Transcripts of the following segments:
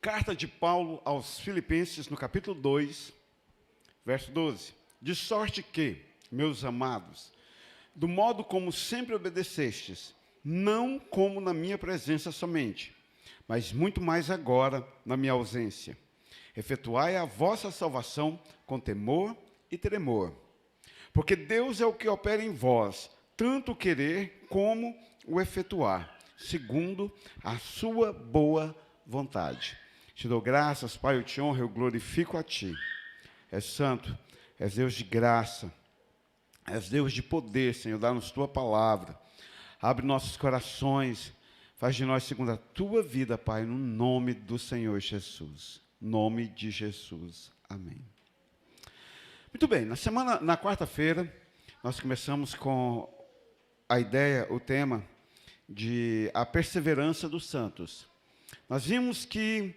Carta de Paulo aos Filipenses, no capítulo 2, verso 12. De sorte que, meus amados, do modo como sempre obedecestes, não como na minha presença somente, mas muito mais agora na minha ausência, efetuai a vossa salvação com temor e tremor. Porque Deus é o que opera em vós, tanto o querer como o efetuar, segundo a sua boa vontade. Te dou graças, Pai, eu te honro, eu glorifico a Ti. És santo, és Deus de graça, és Deus de poder, Senhor, dá-nos Tua palavra. Abre nossos corações, faz de nós segundo a Tua vida, Pai, no nome do Senhor Jesus. Nome de Jesus. Amém. Muito bem, na quarta-feira, nós começamos com a ideia, o tema de a perseverança dos santos. Nós vimos que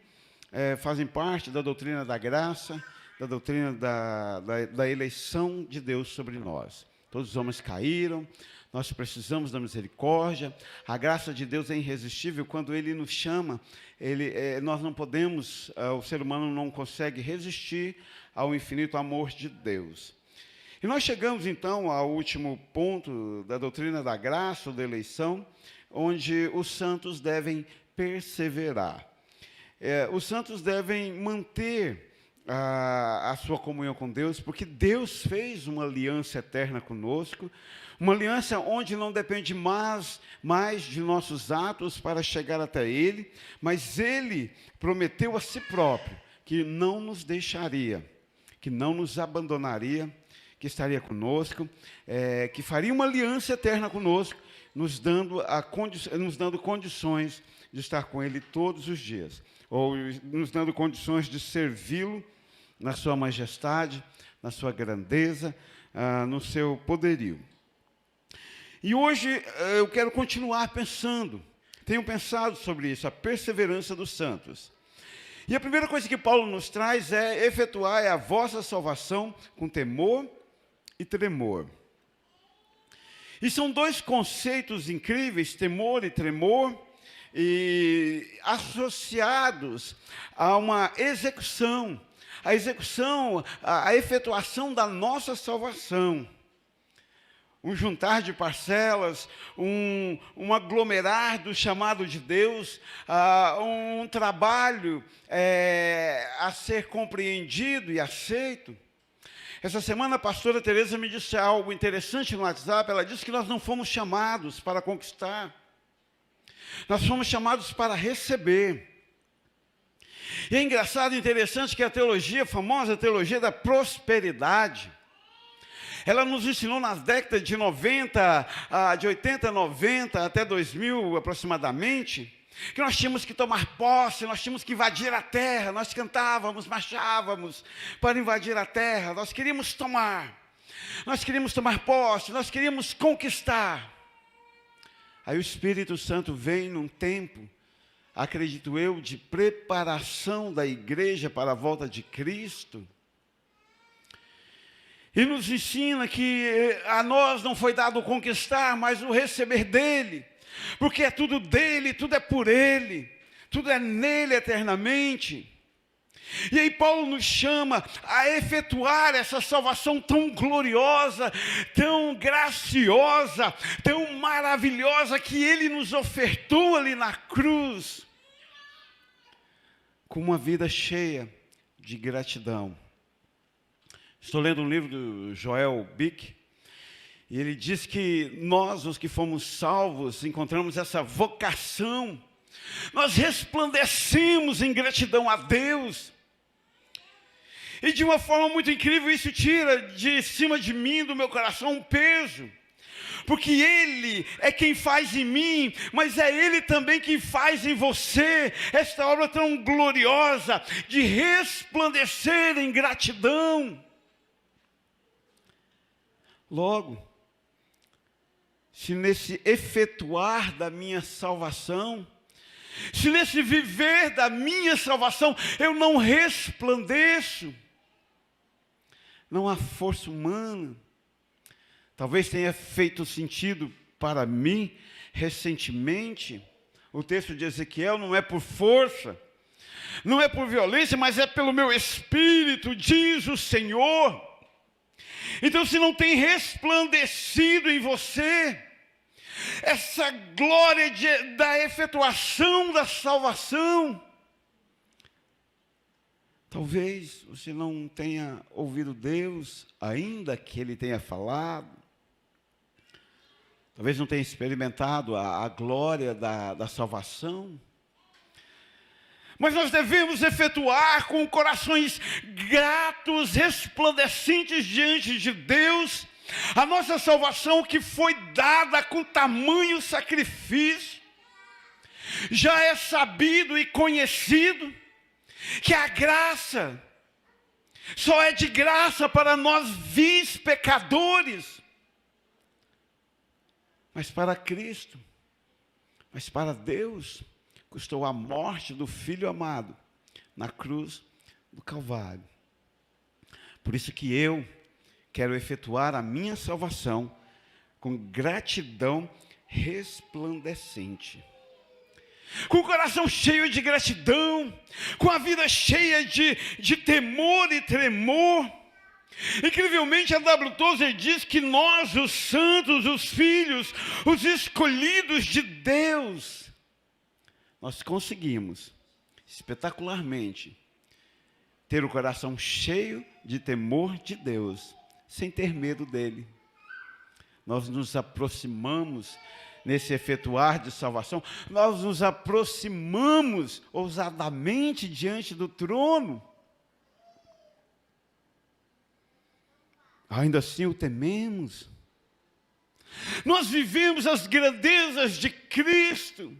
fazem parte da doutrina da graça, da doutrina da eleição de Deus sobre nós. Todos os homens caíram, nós precisamos da misericórdia, a graça de Deus é irresistível, quando Ele nos chama, nós não podemos, o ser humano não consegue resistir ao infinito amor de Deus. E nós chegamos então ao último ponto da doutrina da graça ou da eleição, onde os santos devem perseverar. Os santos devem manter a sua comunhão com Deus, porque Deus fez uma aliança eterna conosco, uma aliança onde não depende mais de nossos atos para chegar até Ele, mas Ele prometeu a si próprio que não nos deixaria, que não nos abandonaria, que estaria conosco, que faria uma aliança eterna conosco, nos dando condições de estar com Ele todos os dias, ou nos dando condições de servi-lo na sua majestade, na sua grandeza, no seu poderio. E hoje eu quero continuar tenho pensado sobre isso, a perseverança dos santos. E a primeira coisa que Paulo nos traz é efetuar a vossa salvação com temor e tremor. E são dois conceitos incríveis, temor e tremor, e associados a uma execução, a efetuação da nossa salvação. Um juntar de parcelas, um aglomerar do chamado de Deus, um trabalho a ser compreendido e aceito. Essa semana a pastora Tereza me disse algo interessante no WhatsApp. Ela disse que nós não fomos chamados para conquistar, nós fomos chamados para receber. E é engraçado e interessante que a famosa teologia da prosperidade, ela nos ensinou nas décadas de 80, 90, até 2000 aproximadamente, que nós tínhamos que tomar posse, nós tínhamos que invadir a terra. Nós cantávamos, marchávamos para invadir a terra, nós queríamos tomar posse, nós queríamos conquistar. Aí o Espírito Santo vem num tempo, acredito eu, de preparação da igreja para a volta de Cristo, e nos ensina que a nós não foi dado o conquistar, mas o receber dele, porque é tudo dele, tudo é por ele, tudo é nele eternamente. E aí Paulo nos chama a efetuar essa salvação tão gloriosa, tão graciosa, tão maravilhosa, que Ele nos ofertou ali na cruz, com uma vida cheia de gratidão. Estou lendo um livro do Joel Bick, e ele diz que nós, os que fomos salvos, encontramos essa vocação, nós resplandecemos em gratidão a Deus. E de uma forma muito incrível, isso tira de cima de mim, do meu coração, um peso. Porque Ele é quem faz em mim, mas é Ele também quem faz em você esta obra tão gloriosa de resplandecer em gratidão. Logo, se nesse efetuar da minha salvação, se nesse viver da minha salvação eu não resplandeço, não há força humana. Talvez tenha feito sentido para mim recentemente o texto de Ezequiel: não é por força, Não é por violência, mas é pelo meu espírito, diz o Senhor. Então, se não tem resplandecido em você essa glória da efetuação da salvação, talvez você não tenha ouvido Deus, ainda que Ele tenha falado. Talvez não tenha experimentado a glória da salvação. Mas nós devemos efetuar com corações gratos, resplandecentes diante de Deus, a nossa salvação que foi dada com tamanho sacrifício. Já é sabido e conhecido que a graça só é de graça para nós vis pecadores. Mas para Cristo, mas para Deus, custou a morte do Filho amado na cruz do Calvário. Por isso que eu quero efetuar a minha salvação com gratidão resplandecente. Com o coração cheio de gratidão, com a vida cheia de temor e tremor. Incrivelmente, a W. Tozer diz que nós, os santos, os filhos, os escolhidos de Deus, nós conseguimos, espetacularmente, ter o coração cheio de temor de Deus, sem ter medo dele. Nós nos aproximamos nesse efetuar de salvação, nós nos aproximamos ousadamente diante do trono. Ainda assim o tememos. Nós vivemos as grandezas de Cristo.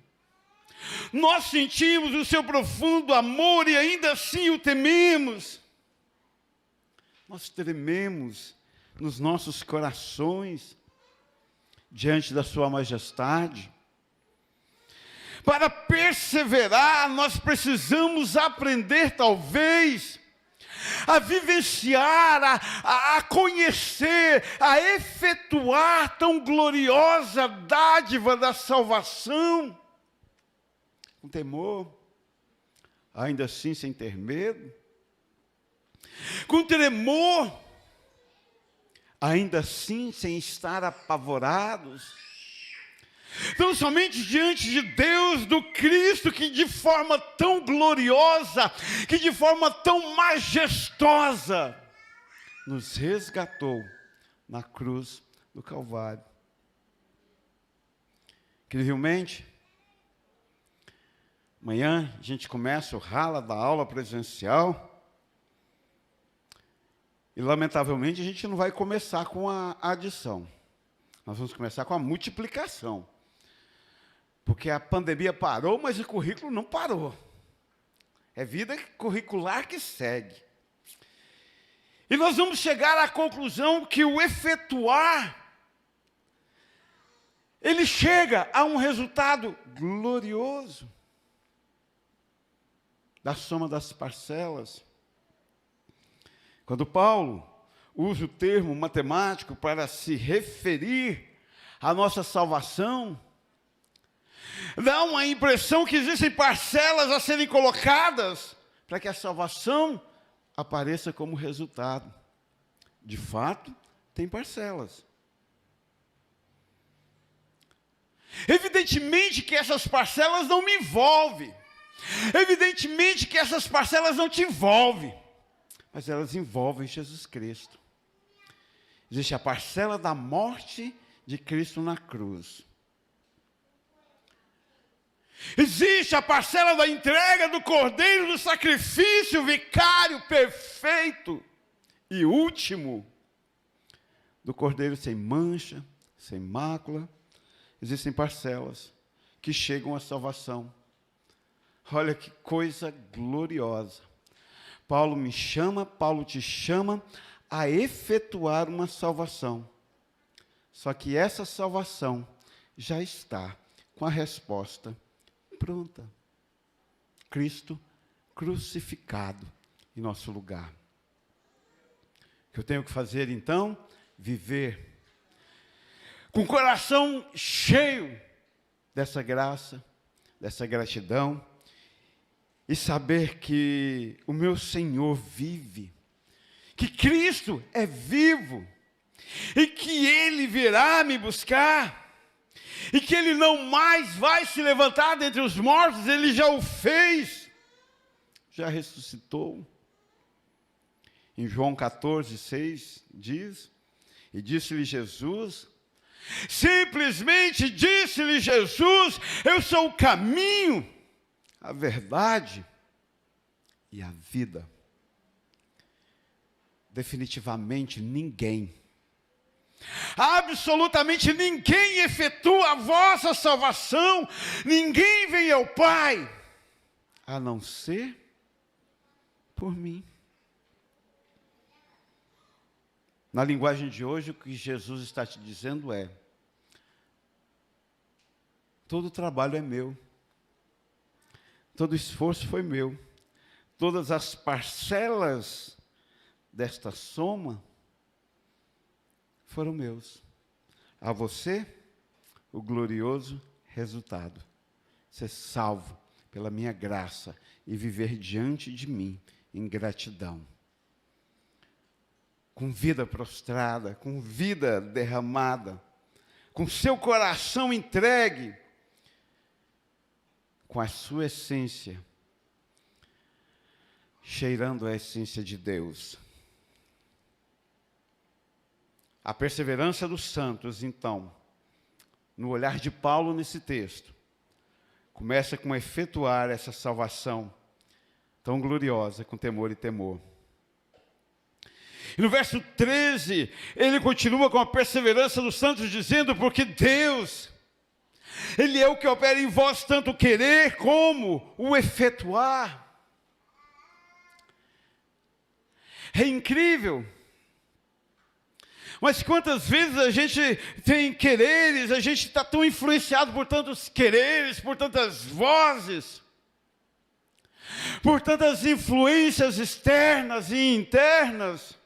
Nós sentimos o seu profundo amor e ainda assim o tememos. Nós trememos nos nossos corações diante da sua majestade. Para perseverar, nós precisamos aprender, talvez, a vivenciar, a conhecer, a efetuar tão gloriosa dádiva da salvação, com temor, ainda assim sem ter medo, com tremor, ainda assim sem estar apavorados, tão somente diante de Deus, do Cristo, que de forma tão gloriosa, que de forma tão majestosa, nos resgatou na cruz do Calvário. Incrivelmente, amanhã a gente começa o rala da aula presencial, e lamentavelmente a gente não vai começar com a adição, nós vamos começar com a multiplicação. Porque a pandemia parou, mas o currículo não parou. É vida curricular que segue. E nós vamos chegar à conclusão que o efetuar, ele chega a um resultado glorioso da soma das parcelas. Quando Paulo usa o termo matemático para se referir à nossa salvação, dá uma impressão que existem parcelas a serem colocadas para que a salvação apareça como resultado. De fato, tem parcelas. Evidentemente que essas parcelas não me envolvem. Evidentemente que essas parcelas não te envolvem. Mas elas envolvem Jesus Cristo. Existe a parcela da morte de Cristo na cruz. Existe a parcela da entrega do Cordeiro, do sacrifício vicário perfeito e último, do Cordeiro sem mancha, sem mácula. Existem parcelas que chegam à salvação. Olha que coisa gloriosa. Paulo me chama, Paulo te chama a efetuar uma salvação. Só que essa salvação já está com a resposta pronta. Cristo crucificado em nosso lugar. O que eu tenho que fazer então? Viver com o coração cheio dessa graça, dessa gratidão, e saber que o meu Senhor vive, que Cristo é vivo, e que Ele virá me buscar, e que Ele não mais vai se levantar dentre os mortos, Ele já o fez, já ressuscitou. Em João 14:6 diz, e disse-lhe Jesus, simplesmente disse-lhe Jesus, eu sou o caminho, a verdade e a vida. Definitivamente ninguém, absolutamente ninguém efetua a vossa salvação, ninguém vem ao Pai, a não ser por mim. Na linguagem de hoje, o que Jesus está te dizendo é, todo o trabalho é meu, todo o esforço foi meu, todas as parcelas desta soma foram meus. A você, o glorioso resultado, ser salvo pela minha graça e viver diante de mim em gratidão. Com vida prostrada, com vida derramada, com seu coração entregue, com a sua essência, cheirando a essência de Deus. A perseverança dos santos, então, no olhar de Paulo nesse texto, começa com efetuar essa salvação tão gloriosa com temor e temor. E no verso 13, ele continua com a perseverança dos santos, dizendo, porque Deus, Ele é o que opera em vós tanto o querer como o efetuar. É incrível. Mas quantas vezes a gente tem quereres, a gente está tão influenciado por tantos quereres, por tantas vozes, por tantas influências externas e internas.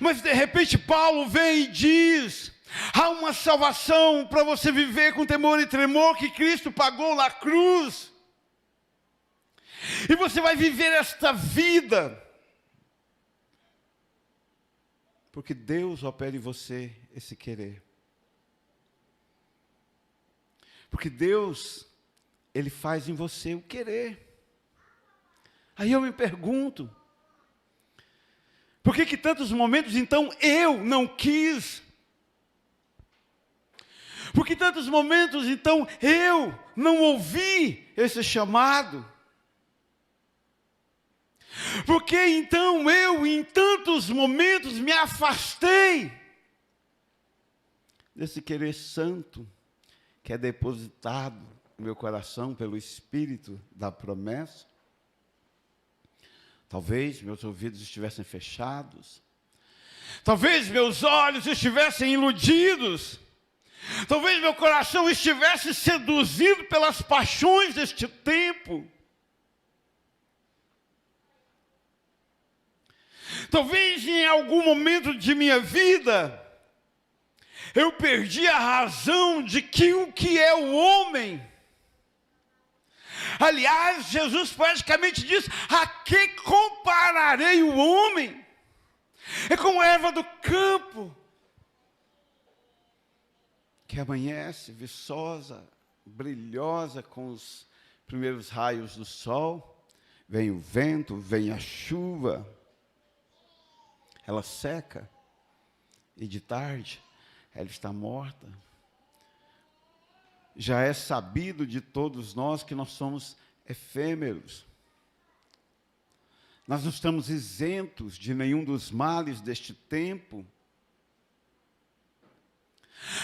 Mas de repente Paulo vem e diz, há uma salvação para você viver com temor e tremor que Cristo pagou na cruz. E você vai viver esta vida, porque Deus opera em você esse querer. Porque Deus, Ele faz em você o querer. Aí eu me pergunto, por que tantos momentos, então, eu não quis? Por que tantos momentos, então, eu não ouvi esse chamado? Por que, então, eu, em tantos momentos, me afastei desse querer santo que é depositado no meu coração pelo Espírito da promessa? Talvez meus ouvidos estivessem fechados. Talvez meus olhos estivessem iludidos. Talvez meu coração estivesse seduzido pelas paixões deste tempo. Talvez em algum momento de minha vida, eu perdi a razão de que o que é o homem. Aliás, Jesus praticamente diz, a que compararei o homem? É como a erva do campo, que amanhece viçosa, brilhosa com os primeiros raios do sol. Vem o vento, vem a chuva, ela seca, e de tarde ela está morta. Já é sabido de todos nós que nós somos efêmeros. Nós não estamos isentos de nenhum dos males deste tempo.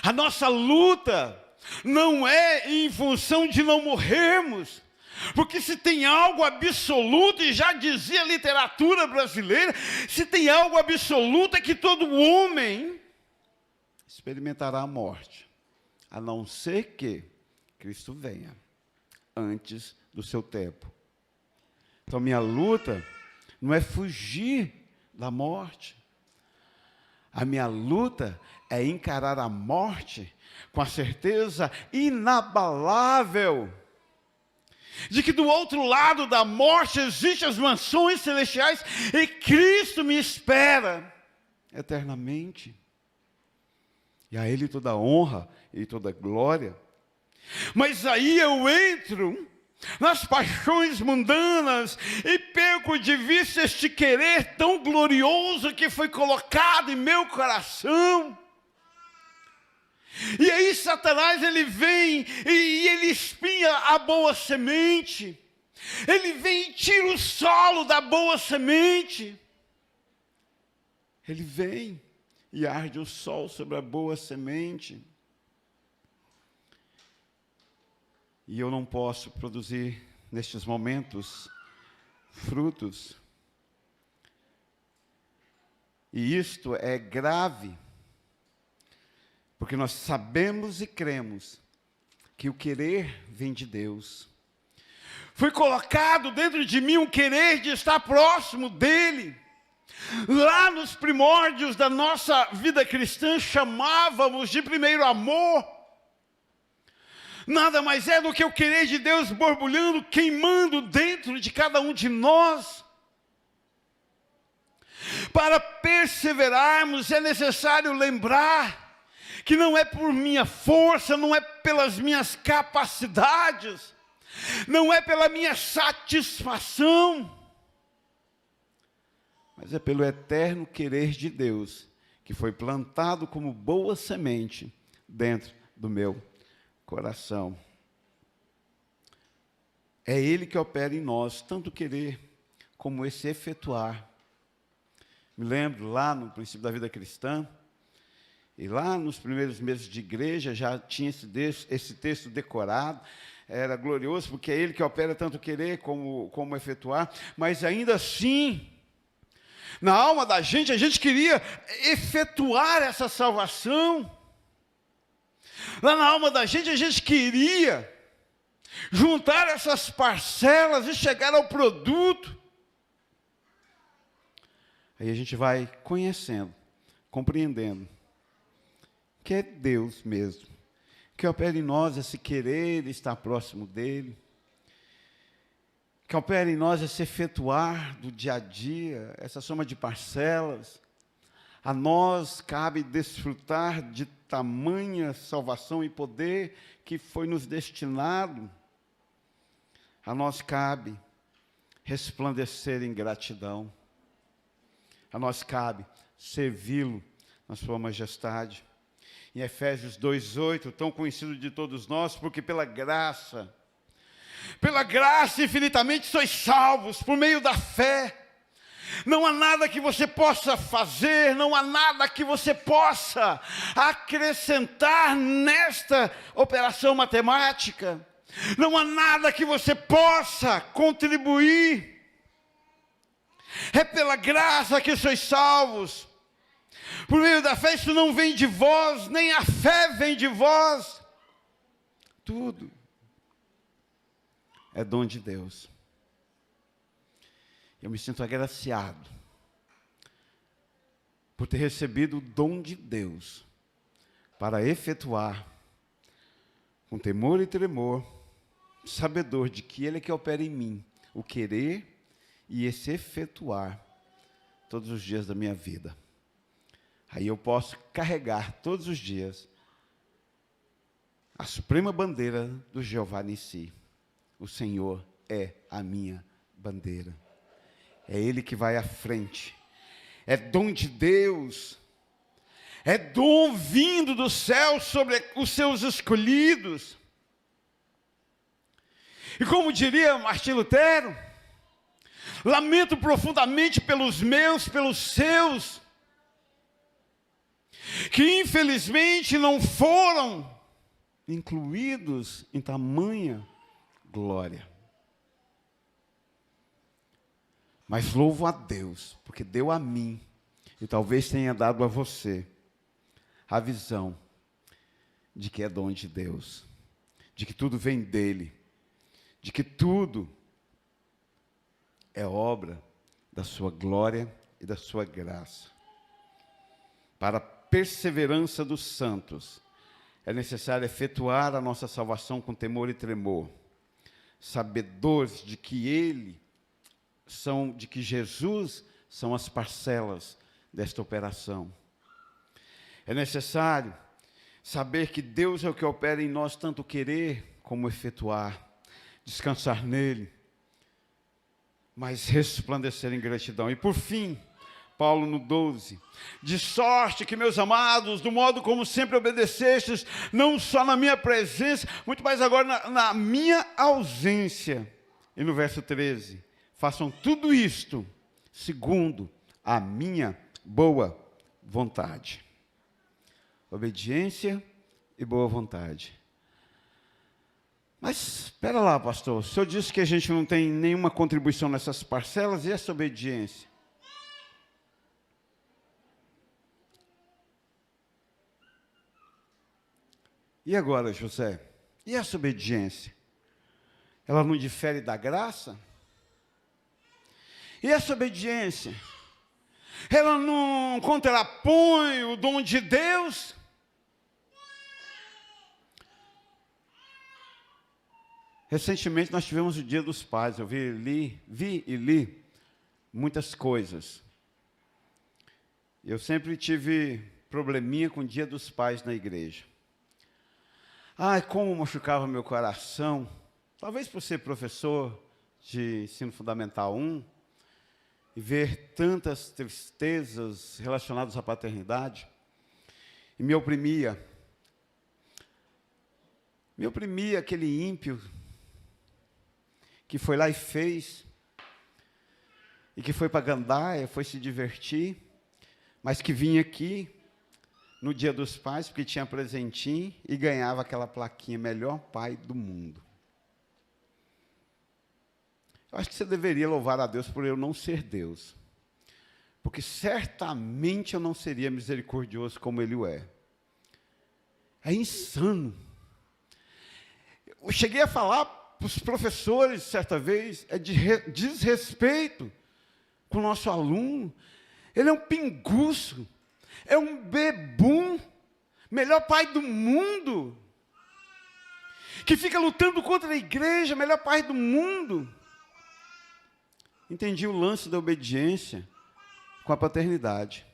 A nossa luta não é em função de não morrermos, porque se tem algo absoluto, e já dizia a literatura brasileira, se tem algo absoluto é que todo homem experimentará a morte, a não ser que Cristo venha antes do seu tempo. Então minha luta não é fugir da morte. A minha luta é encarar a morte com a certeza inabalável de que do outro lado da morte existem as mansões celestiais e Cristo me espera eternamente. E a Ele toda a honra e toda a glória. Mas aí eu entro nas paixões mundanas e perco de vista este querer tão glorioso que foi colocado em meu coração. E aí Satanás, ele vem e ele espinha a boa semente. Ele vem e tira o solo da boa semente. Ele vem e arde o sol sobre a boa semente. E eu não posso produzir, nestes momentos, frutos. E isto é grave, porque nós sabemos e cremos que o querer vem de Deus. Foi colocado dentro de mim um querer de estar próximo dEle. Lá nos primórdios da nossa vida cristã, chamávamos de primeiro amor. Nada mais é do que o querer de Deus borbulhando, queimando dentro de cada um de nós. Para perseverarmos é necessário lembrar que não é por minha força, não é pelas minhas capacidades, não é pela minha satisfação, mas é pelo eterno querer de Deus, que foi plantado como boa semente dentro do meu coração. É Ele que opera em nós, tanto querer como esse efetuar. Me lembro lá no princípio da vida cristã, e lá nos primeiros meses de igreja, já tinha esse texto decorado, era glorioso, porque é Ele que opera tanto querer como efetuar, mas ainda assim, na alma da gente, a gente queria efetuar essa salvação. Lá na alma da gente, a gente queria juntar essas parcelas e chegar ao produto. Aí a gente vai conhecendo, compreendendo que é Deus mesmo, que opera em nós esse querer estar próximo dEle, que opera em nós esse efetuar do dia a dia, essa soma de parcelas. A nós cabe desfrutar de tamanha salvação e poder que foi nos destinado. A nós cabe resplandecer em gratidão. A nós cabe servi-lo na sua majestade. Em Efésios 2:8, tão conhecido de todos nós, porque pela graça infinitamente sois salvos por meio da fé. Não há nada que você possa fazer, não há nada que você possa acrescentar nesta operação matemática. Não há nada que você possa contribuir. É pela graça que sois salvos. Por meio da fé, isso não vem de vós, nem a fé vem de vós. Tudo é dom de Deus. Eu me sinto agraciado por ter recebido o dom de Deus para efetuar, com temor e tremor, sabedor de que Ele é que opera em mim, o querer e esse efetuar todos os dias da minha vida. Aí eu posso carregar todos os dias a suprema bandeira do Jeová Nissi. O Senhor é a minha bandeira. É Ele que vai à frente. É dom de Deus. É dom vindo do céu sobre os seus escolhidos. E como diria Martim Lutero, lamento profundamente pelos meus, pelos seus, que infelizmente não foram incluídos em tamanha glória. Mas louvo a Deus, porque deu a mim, e talvez tenha dado a você, a visão de que é dom de Deus, de que tudo vem dEle, de que tudo é obra da sua glória e da sua graça. Para a perseverança dos santos, é necessário efetuar a nossa salvação com temor e tremor, sabedores de que Jesus são as parcelas desta operação. É necessário saber que Deus é o que opera em nós tanto querer como efetuar, descansar nele, mas resplandecer em gratidão. E por fim, Paulo no 12, de sorte que, meus amados, do modo como sempre obedecestes, não só na minha presença, muito mais agora na minha ausência. E no verso 13, façam tudo isto segundo a minha boa vontade. Obediência e boa vontade. Mas, espera lá, pastor, o senhor disse que a gente não tem nenhuma contribuição nessas parcelas, e essa obediência? E agora, José? E essa obediência? Ela não difere da graça? E essa obediência? Ela não contrapõe o dom de Deus? Recentemente nós tivemos o Dia dos Pais. Eu vi e li muitas coisas. Eu sempre tive probleminha com o Dia dos Pais na igreja. Ai, como machucava meu coração. Talvez por ser professor de ensino fundamental 1 e ver tantas tristezas relacionadas à paternidade, e me oprimia. Me oprimia aquele ímpio que foi lá e fez, e que foi para gandaia, foi se divertir, mas que vinha aqui no Dia dos Pais, porque tinha presentinho, e ganhava aquela plaquinha, melhor pai do mundo. Eu acho que você deveria louvar a Deus por eu não ser Deus, porque certamente eu não seria misericordioso como Ele o é. É insano. Eu cheguei a falar para os professores, certa vez, é de desrespeito com o nosso aluno. Ele é um pinguço, é um bebum, melhor pai do mundo, que fica lutando contra a igreja, melhor pai do mundo. Entendi o lance da obediência com a paternidade.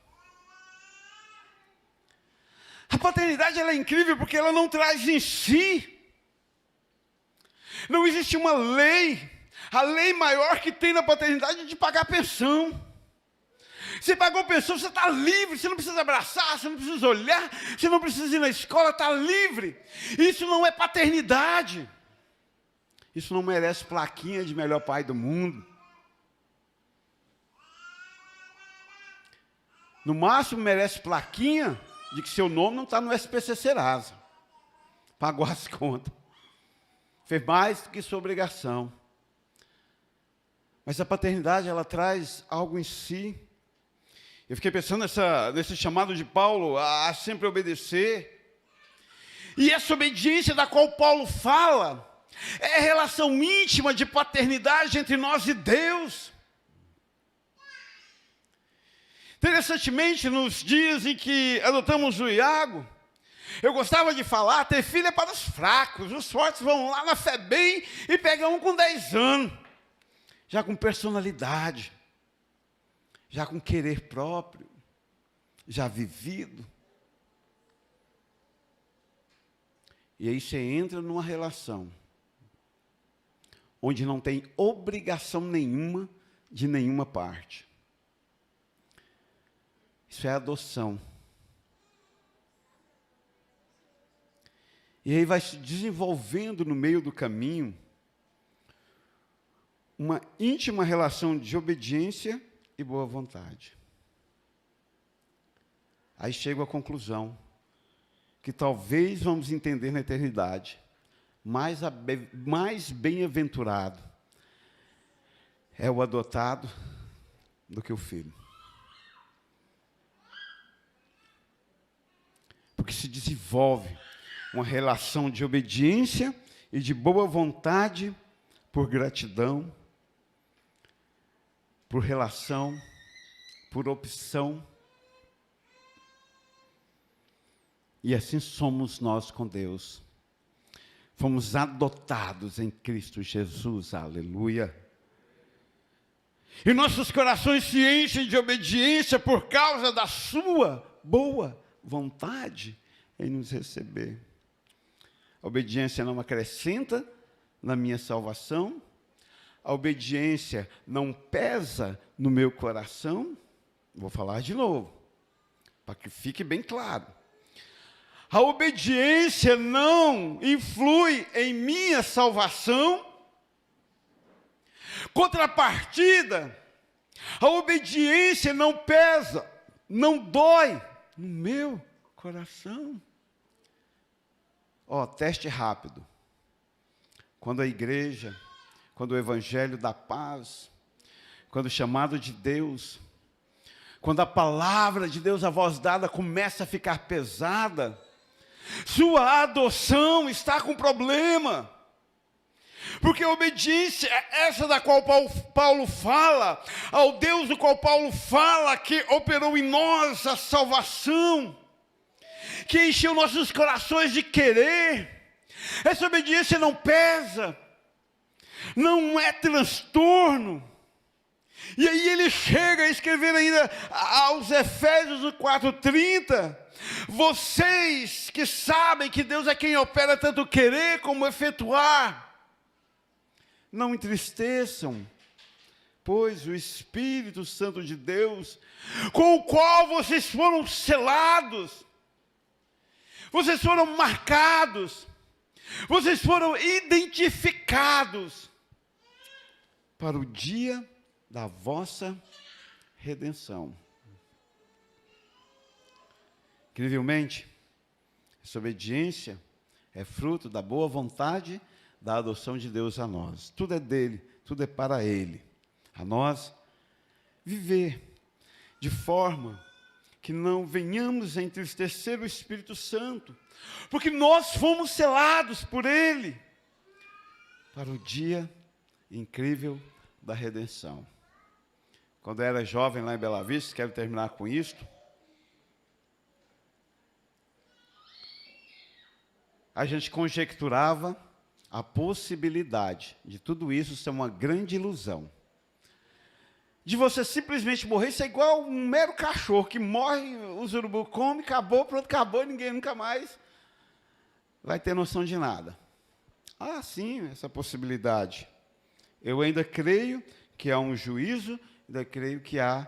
A paternidade ela é incrível porque ela não traz em si. Não existe uma lei, a lei maior que tem na paternidade é de pagar pensão. Você pagou pensão, você está livre, você não precisa abraçar, você não precisa olhar, você não precisa ir na escola, está livre. Isso não é paternidade. Isso não merece plaquinha de melhor pai do mundo. No máximo merece plaquinha de que seu nome não está no SPC Serasa. Pagou as contas. Fez mais do que sua obrigação. Mas a paternidade, ela traz algo em si. Eu fiquei pensando nesse chamado de Paulo a sempre obedecer. E essa obediência da qual Paulo fala é a relação íntima de paternidade entre nós e Deus. Interessantemente, nos dias em que adotamos o Iago, eu gostava de falar, ter filho é para os fracos, os fortes vão lá na FEBEM e pegam um com 10 anos, já com personalidade, já com querer próprio, já vivido. E aí você entra numa relação onde não tem obrigação nenhuma de nenhuma parte. Isso é adoção. E aí vai se desenvolvendo no meio do caminho uma íntima relação de obediência e boa vontade. Aí chego à conclusão que talvez vamos entender na eternidade, mais bem-aventurado é o adotado do que o filho. Porque se desenvolve uma relação de obediência e de boa vontade por gratidão, por relação, por opção. E assim somos nós com Deus. Fomos adotados em Cristo Jesus, aleluia. E nossos corações se enchem de obediência por causa da sua boa vontade em nos receber. A obediência não acrescenta na minha salvação. A obediência não pesa no meu coração. Vou falar de novo, para que fique bem claro. A obediência não influi em minha salvação. Contrapartida, a obediência não pesa, não dói no meu coração. Teste rápido. Quando a igreja, quando o evangelho da paz, quando o chamado de Deus, quando a palavra de Deus, a voz dada, começa a ficar pesada, sua adoção está com problema. Porque a obediência é essa da qual Paulo fala, ao Deus do qual Paulo fala, que operou em nós a salvação, que encheu nossos corações de querer. Essa obediência não pesa, não é transtorno. E aí ele chega a escrever ainda aos Efésios no 4:30, vocês que sabem que Deus é quem opera tanto querer como efetuar, não entristeçam, pois o Espírito Santo de Deus, com o qual vocês foram selados, vocês foram marcados, vocês foram identificados para o dia da vossa redenção. Incrivelmente, essa obediência é fruto da boa vontade da adoção de Deus a nós. Tudo é dele, tudo é para ele. A nós viver de forma que não venhamos a entristecer o Espírito Santo, porque nós fomos selados por ele para o dia incrível da redenção. Quando eu era jovem lá em Bela Vista, quero terminar com isto, a gente conjecturava a possibilidade de tudo isso ser uma grande ilusão. De você simplesmente morrer, isso é igual um mero cachorro que morre, os urubu come, acabou, pronto, acabou, ninguém nunca mais vai ter noção de nada. Sim, essa possibilidade. Eu ainda creio que há um juízo, ainda creio que há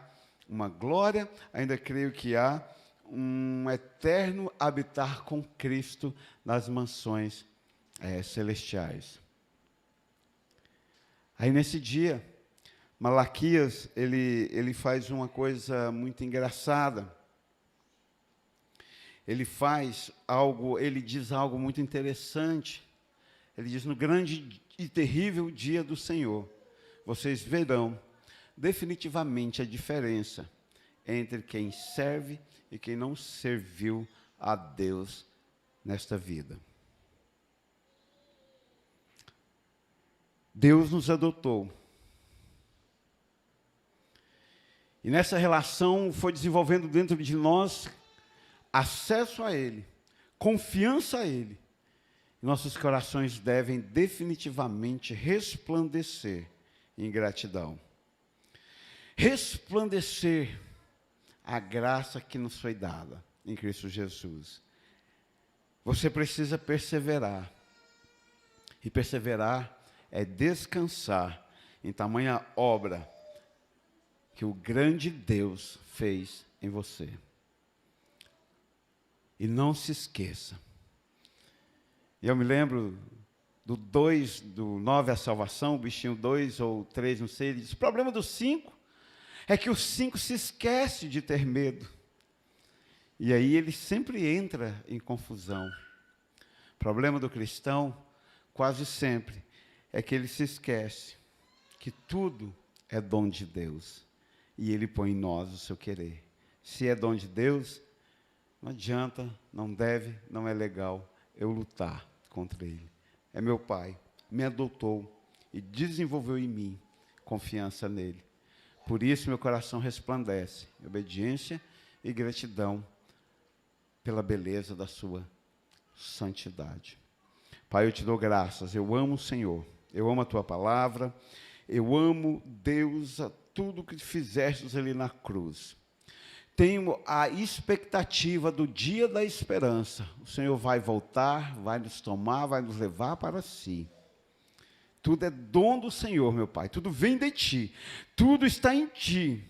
uma glória, ainda creio que há um eterno habitar com Cristo nas mansões celestiais. Aí nesse dia, Malaquias, ele faz uma coisa muito engraçada. Ele diz algo muito interessante. Ele diz, no grande e terrível dia do Senhor, vocês verão definitivamente a diferença entre quem serve e quem não serviu a Deus nesta vida. Deus nos adotou. E nessa relação foi desenvolvendo dentro de nós acesso a Ele, confiança a Ele. Nossos corações devem definitivamente resplandecer em gratidão. Resplandecer a graça que nos foi dada em Cristo Jesus. Você precisa perseverar. E perseverar é descansar em tamanha obra que o grande Deus fez em você. E não se esqueça. Eu me lembro do 9 a salvação, o bichinho 2 ou 3, não sei, ele diz, o problema do 5 é que o 5 se esquece de ter medo. E aí ele sempre entra em confusão. O problema do cristão, quase sempre, é que ele se esquece que tudo é dom de Deus. E ele põe em nós o seu querer. Se é dom de Deus, não adianta, não deve, não é legal eu lutar contra ele. É meu pai, me adotou e desenvolveu em mim confiança nele. Por isso meu coração resplandece, obediência e gratidão pela beleza da sua santidade. Pai, eu te dou graças, eu amo o Senhor, eu amo a tua palavra, eu amo, Deus, a tudo que fizestes ali na cruz. Tenho a expectativa do dia da esperança. O Senhor vai voltar, vai nos tomar, vai nos levar para si. Tudo é dom do Senhor, meu Pai, tudo vem de Ti, tudo está em Ti.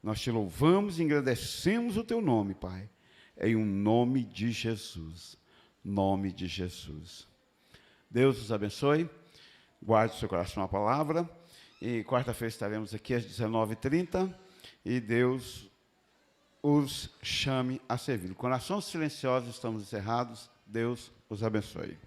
Nós te louvamos e agradecemos o Teu nome, Pai, em um nome de Jesus. Nome de Jesus. Deus os abençoe, guarde o seu coração a palavra, e quarta-feira estaremos aqui às 19h30, e Deus os chame a servir. Corações silenciosos, estamos encerrados, Deus os abençoe.